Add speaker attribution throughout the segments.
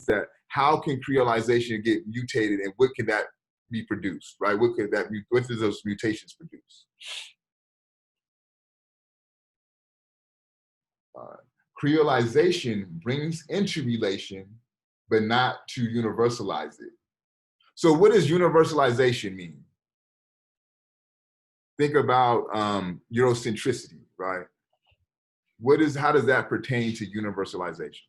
Speaker 1: that how can creolization get mutated and what can that be produced, right? What does those mutations produce? Creolization brings into relation, but not to universalize it. So what does universalization mean? Think about Eurocentricity, right? How does that pertain to universalization?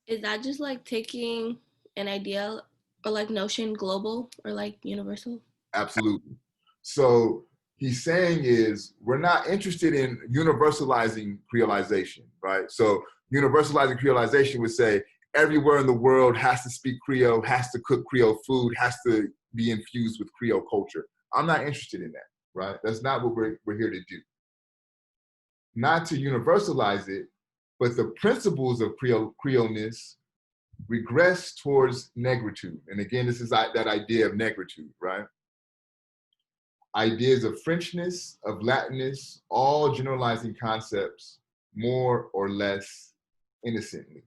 Speaker 2: Is that just like taking an idea or like notion global or like universal?
Speaker 1: Absolutely. So he's saying is we're not interested in universalizing creolization, right? So universalizing creolization would say everywhere in the world has to speak Creole, has to cook Creole food, has to be infused with Creole culture. I'm not interested in that, right? That's not what we're here to do. Not to universalize it, but the principles of Creoleness regress towards negritude. And again, this is that idea of negritude, right? Ideas of Frenchness, of Latinness, all generalizing concepts more or less innocently.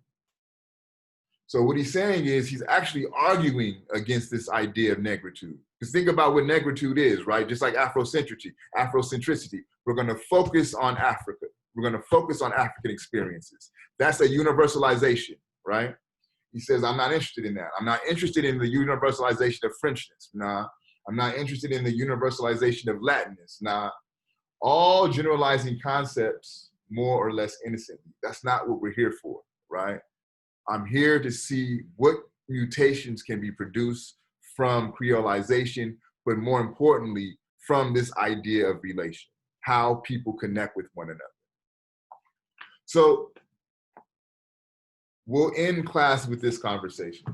Speaker 1: So what he's saying is he's actually arguing against this idea of negritude. Because think about what negritude is, right? Just like Afrocentricity. We're going to focus on Africa. We're going to focus on African experiences. That's a universalization, right? He says, I'm not interested in that. I'm not interested in the universalization of Frenchness. Nah. I'm not interested in the universalization of Latinness. Nah. All generalizing concepts more or less innocently. That's not what we're here for, right? I'm here to see what mutations can be produced from creolization, but more importantly, from this idea of relation, how people connect with one another. So we'll end class with this conversation.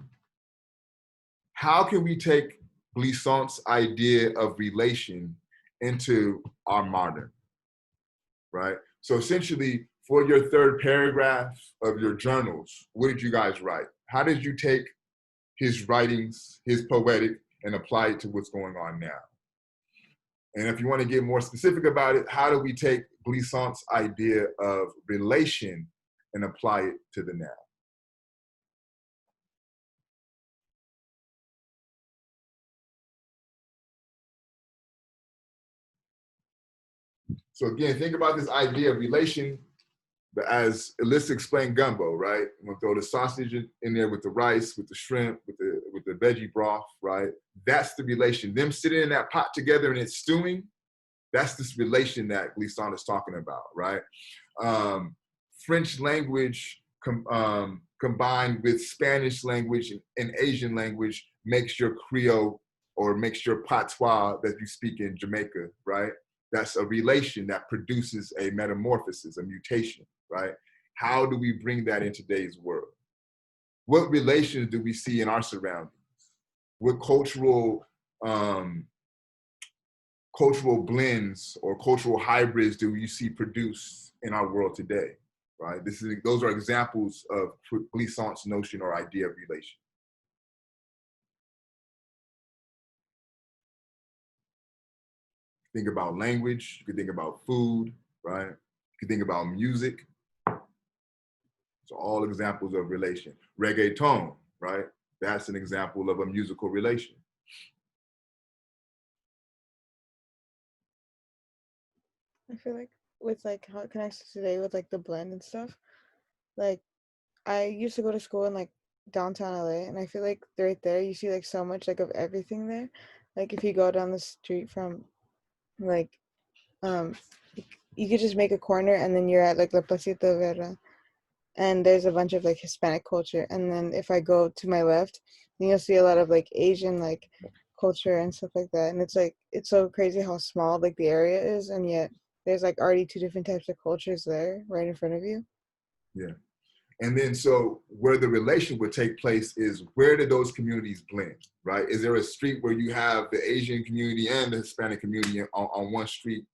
Speaker 1: How can we take Glissant's idea of relation into our modern, right? So essentially, for your third paragraph of your journals, what did you guys write? How did you take his writings, his poetic, and apply it to what's going on now? And if you want to get more specific about it, how do we take Glissant's idea of relation and apply it to the now? So again, think about this idea of relation, but as Alyssa explained, gumbo, right? We'll throw the sausage in there with the rice, with the shrimp, with the veggie broth, right? That's the relation. Them sitting in that pot together and it's stewing, that's this relation that Glissant is talking about, right? French language combined with Spanish language and Asian language makes your Creole or makes your patois that you speak in Jamaica, right? That's a relation that produces a metamorphosis, a mutation, right? How do we bring that in today's world? What relations do we see in our surroundings? What cultural blends or cultural hybrids do you see produced in our world today, right? Those are examples of Glissant's notion or idea of relation. Think about language, you can think about food, right? You can think about music. So all examples of relation. Reggaeton, right? That's an example of a musical relation.
Speaker 3: I feel like with like how it connects today with like the blend and stuff, like I used to go to school in like downtown LA, and I feel like right there you see like so much like of everything there. Like if you go down the street from like um you could just make a corner and then you're at like La Placita Vera, and there's a bunch of like Hispanic culture, and then if I go to my left, then you'll see a lot of like Asian like culture and stuff like that. And it's like it's so crazy how small like the area is, and yet there's like already two different types of cultures there right in front of you.
Speaker 1: Yeah. And then so where the relation would take place is where do those communities blend, right? Is there a street where you have the Asian community and the Hispanic community on one street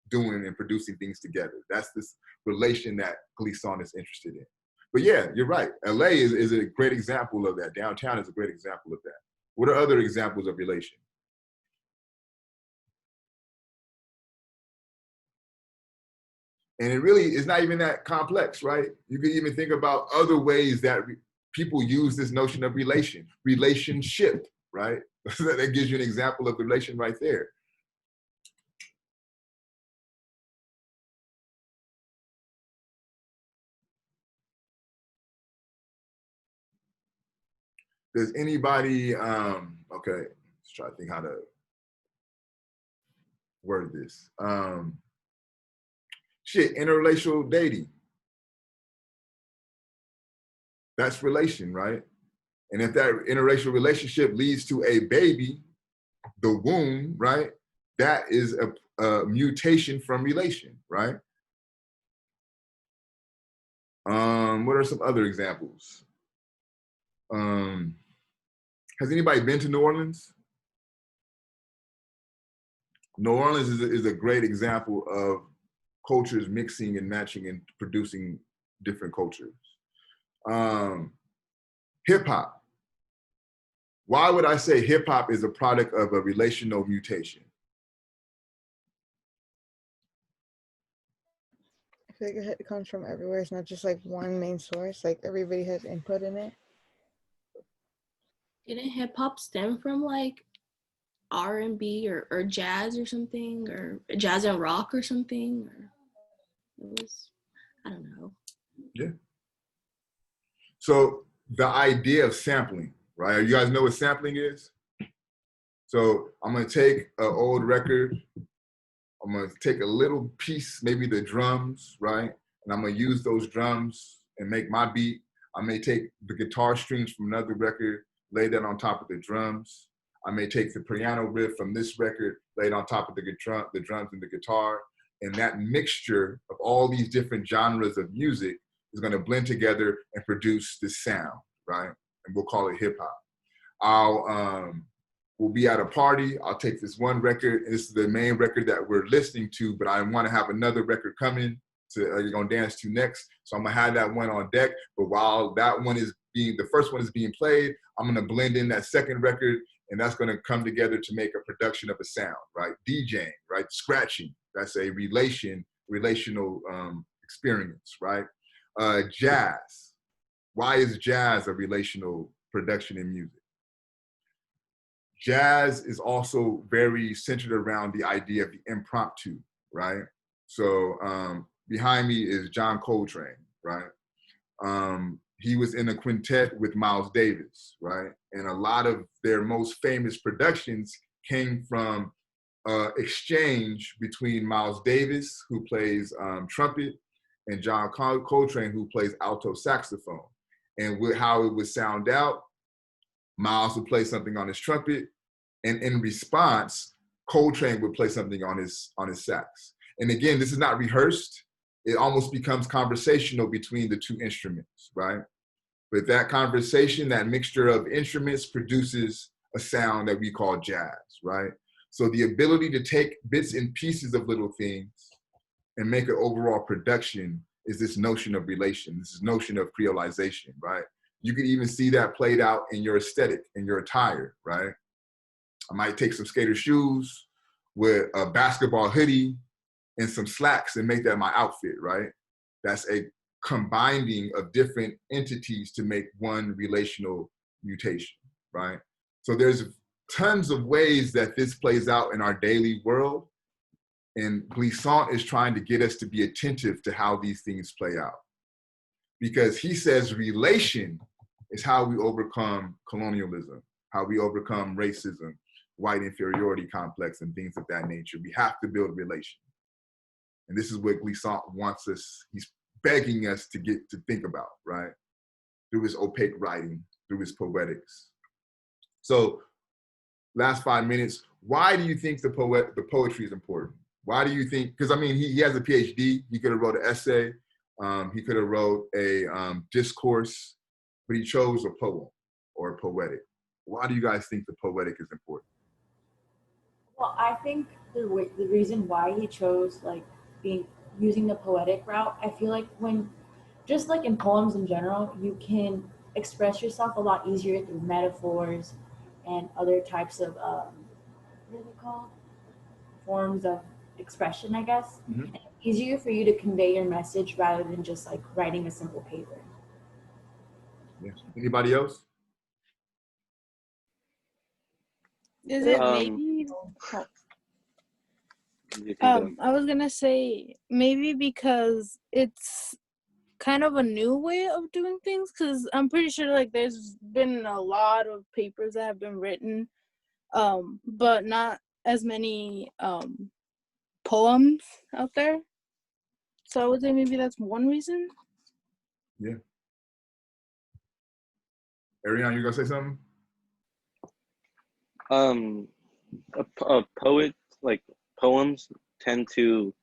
Speaker 1: doing and producing things together? That's this relation that Glissant is interested in. But yeah, you're right. LA is a great example of that. Downtown is a great example of that. What are other examples of relation? And it really is not even that complex, right? You can even think about other ways that people use this notion of relationship, right? That gives you an example of the relation right there. Does anybody, okay, let's try to think how to word this. Interrelational dating. That's relation, right? And if that interracial relationship leads to a baby, the womb, right? That is a mutation from relation, right? What are some other examples? Has anybody been to New Orleans? New Orleans is a great example of cultures mixing and matching and producing different cultures. Hip hop. Why would I say hip hop is a product of a relational mutation?
Speaker 3: I feel like it comes from everywhere. It's not just like one main source. Like everybody has input in it.
Speaker 2: Didn't hip hop stem from like R&B or jazz or something, or jazz and rock or something? Or it was, I don't know.
Speaker 1: Yeah. So the idea of sampling, right? You guys know what sampling is? So I'm gonna take an old record, I'm gonna take a little piece, maybe the drums, right? And I'm gonna use those drums and make my beat. I may take the guitar strings from another record, lay that on top of the drums. I may take the piano riff from this record, lay it on top of the drums and the guitar. And that mixture of all these different genres of music is gonna blend together and produce this sound, right? And we'll call it hip hop. We'll be at a party. I'll take this one record. This is the main record that we're listening to, but I want to have another record coming to you're gonna dance to next. So I'm gonna have that one on deck. But while that one is the first one is being played, I'm gonna blend in that second record, and that's gonna come together to make a production of a sound, right? DJing, right? Scratching. That's a relational experience, right? Jazz. Why is jazz a relational production in music? Jazz is also very centered around the idea of the impromptu, right? So behind me is John Coltrane, right? He was in a quintet with Miles Davis, right? And a lot of their most famous productions came from exchange between Miles Davis, who plays trumpet, and John Coltrane, who plays alto saxophone. And how it would sound out, Miles would play something on his trumpet, and in response, Coltrane would play something on his sax. And again, this is not rehearsed. It almost becomes conversational between the two instruments, right? But that conversation, that mixture of instruments produces a sound that we call jazz, right? So the ability to take bits and pieces of little things and make an overall production is this notion of relation, this notion of creolization, right? You can even see that played out in your aesthetic, in your attire, right? I might take some skater shoes with a basketball hoodie and some slacks and make that my outfit, right? That's a combining of different entities to make one relational mutation, right? So there's tons of ways that this plays out in our daily world. And Glissant is trying to get us to be attentive to how these things play out. Because he says relation is how we overcome colonialism, how we overcome racism, white inferiority complex, and things of that nature. We have to build relation. And this is what Glissant wants us, he's begging us to get to think about, right? Through his opaque writing, through his poetics. So last 5 minutes, why do you think the poetry is important? Why do you think, because I mean, he has a Ph.D., he could have wrote an essay, he could have wrote a discourse, but he chose a poem or a poetic. Why do you guys think the poetic is important?
Speaker 4: Well, I think the reason why he chose like using the poetic route, I feel like when just like in poems in general, you can express yourself a lot easier through metaphors and other types of what are they called? Forms of expression, I guess.
Speaker 1: Mm-hmm.
Speaker 4: easier for you to convey your message rather than just like writing a simple paper.
Speaker 1: Yeah. Anybody else?
Speaker 5: Is it
Speaker 6: Um,
Speaker 5: maybe?
Speaker 6: you can go.
Speaker 5: I was gonna say maybe because it's kind of a new way of doing things. Because I'm pretty sure like there's been a lot of papers that have been written, but not as many poems out there. So I would say maybe that's one reason.
Speaker 1: Yeah. Ariane, you gonna say something?
Speaker 6: A poet, like poems tend to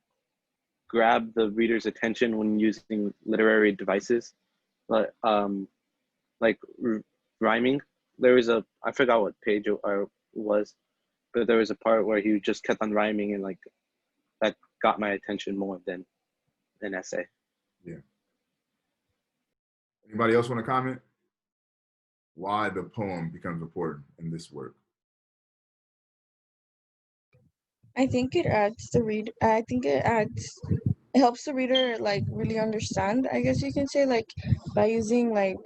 Speaker 6: grab the reader's attention when using literary devices, but like rhyming. There was I forgot what page it was, but there was a part where he just kept on rhyming, and like that got my attention more than an essay.
Speaker 1: Yeah. Anybody else want to comment? Why the poem becomes important in this work?
Speaker 3: I think it adds the read. I think it helps the reader like really understand. I guess you can say like by using like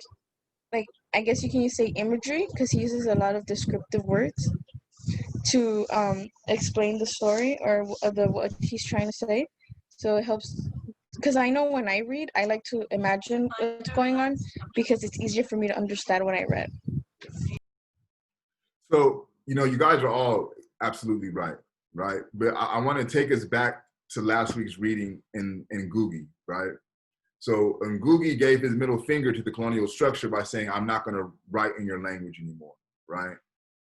Speaker 3: I guess you can say imagery because he uses a lot of descriptive words to explain the story or the what he's trying to say. So it helps because I know when I read, I like to imagine what's going on because it's easier for me to understand when I read.
Speaker 1: So, you guys are all absolutely right? But I want to take us back to last week's reading in Ngugi, right? So Ngugi gave his middle finger to the colonial structure by saying, I'm not going to write in your language anymore, right?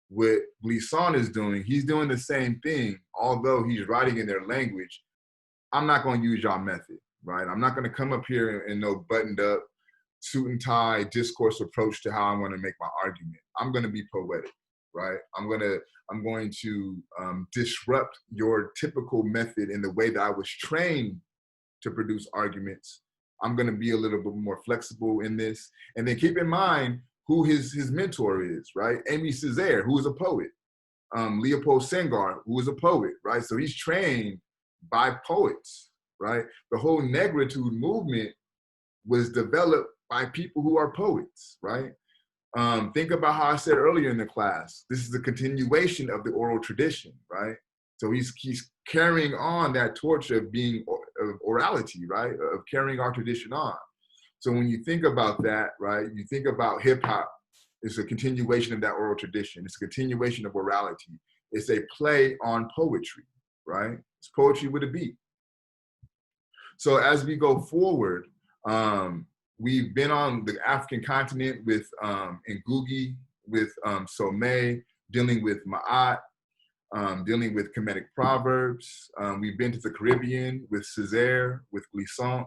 Speaker 1: What Glisson is doing, he's doing the same thing, although he's writing in their language. I'm not going to use y'all method, right? I'm not going to come up here in no buttoned up, suit and tie discourse approach to how I want to make my argument. I'm going to be poetic, right? I'm going to disrupt your typical method in the way that I was trained to produce arguments. I'm going to be a little bit more flexible in this. And then keep in mind who his mentor is, right? Aimé Césaire, who is a poet. Leopold Senghar, who is a poet, right? So he's trained by poets, right? The whole negritude movement was developed by people who are poets, right? Think about how I said earlier in the class, this is a continuation of the oral tradition, right? So he's carrying on that torch of being of orality, right? Of carrying our tradition on. So when you think about that, right, you think about hip hop, it's a continuation of that oral tradition. It's a continuation of orality. It's a play on poetry, right? It's poetry with a beat. So as we go forward, we've been on the African continent with Ngugi, with Somé, dealing with Ma'at, dealing with Kemetic proverbs. We've been to the Caribbean with Césaire, with Glissant.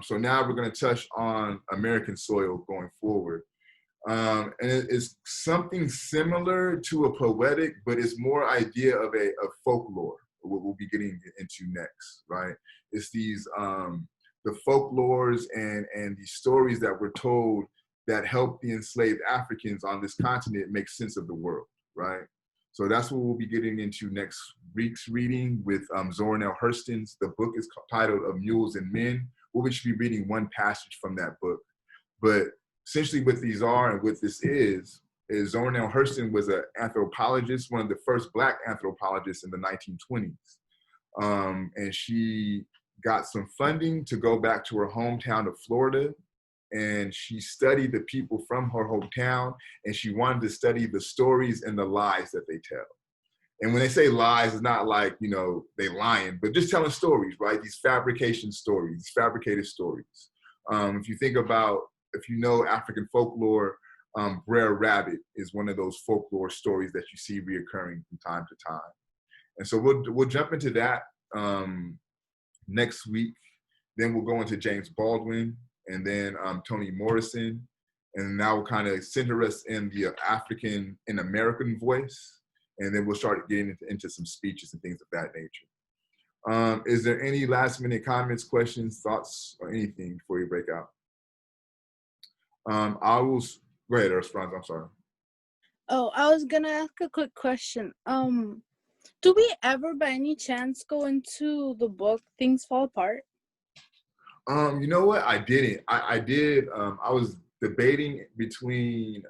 Speaker 1: So now we're going to touch on American soil going forward. And it's something similar to a poetic, but it's more idea of folklore, what we'll be getting into next, right? It's these, the folklores and these stories that were told that help the enslaved Africans on this continent make sense of the world, right? So that's what we'll be getting into next week's reading with Zora Neale Hurston's. The book is titled Of Mules and Men. We'll just be reading one passage from that book. But essentially what these are and what this is Zora Neale Hurston was an anthropologist, one of the first Black anthropologists in the 1920s. And she got some funding to go back to her hometown of Florida. And she studied the people from her hometown, and she wanted to study the stories and the lies that they tell. And when they say lies, it's not like, they lying, but just telling stories, right? These fabrication stories, these fabricated stories. If you think about, if you know African folklore, Brer Rabbit is one of those folklore stories that you see reoccurring from time to time. And so we'll jump into that next week. Then we'll go into James Baldwin, and then Toni Morrison. And now we'll kind of center us in the African and American voice. And then we'll start getting into some speeches and things of that nature. Is there any last minute comments, questions, thoughts, or anything before you break out? I will, go ahead, Esperanza, I'm sorry.
Speaker 5: Oh, I was gonna ask a quick question. Do we ever, by any chance, go into the book Things Fall Apart?
Speaker 1: You know what? I didn't. I did. I was debating between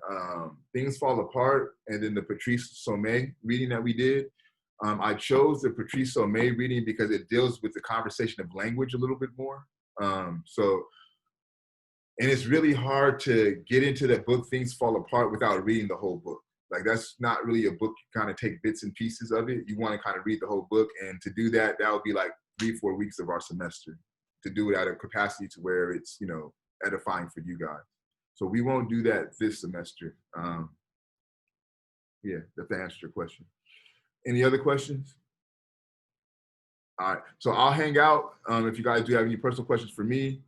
Speaker 1: Things Fall Apart and then the Patrice Sommet reading that we did. I chose the Patrice Sommet reading because it deals with the conversation of language a little bit more. And it's really hard to get into that book, Things Fall Apart, without reading the whole book. Like, that's not really a book. You kind of take bits and pieces of it. You want to kind of read the whole book. And to do that, that would be like 3-4 weeks of our semester to do it at a capacity to where it's, you know, edifying for you guys. So we won't do that this semester. Yeah, if that answers your question. Any other questions? All right, so I'll hang out. If you guys do have any personal questions for me,